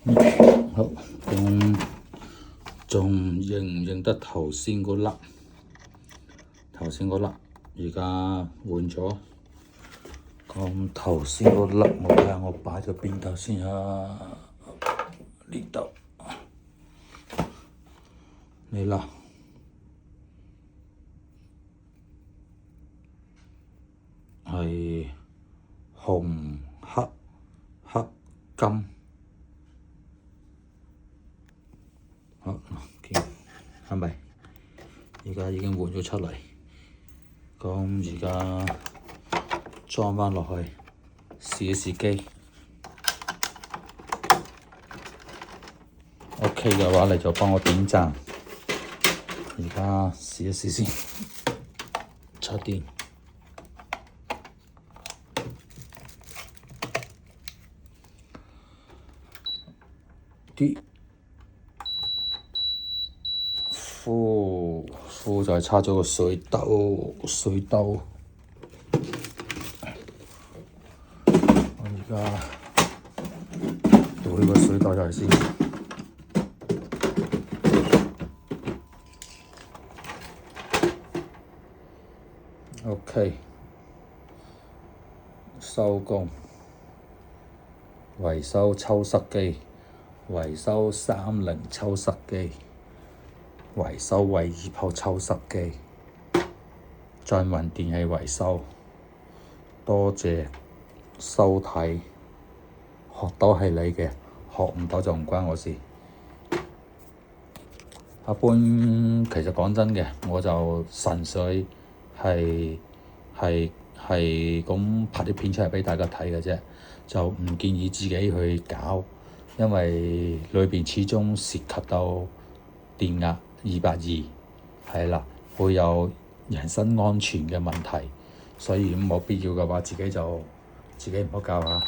好，仲認唔認得頭先嗰粒？頭先嗰粒而家換咗。咁頭先嗰粒我睇下我擺咗邊度先啊？呢度嚟啦，係紅黑黑金。好，見係咪？而家已經換咗出嚟，咁而家裝返落去，試一試機。OK 嘅話，你就幫我點讚。而家試一試先，插電。啲副就係插咗個水兜，我而家倒呢個水兜入去先。OK， 收工。維修抽濕機，維修30抽濕機，維修惠而浦抽濕機，進雲電器維修。多謝收睇，學到係你嘅，學唔到就唔關我事。一般其實講真嘅，我就純粹係咁拍啲片出嚟畀大家睇嘅啫，就唔建議自己去搞，因為裏邊始終涉及到電壓220，係啦，會有人身安全嘅問題，所以冇必要嘅話，自己唔好搞嚇。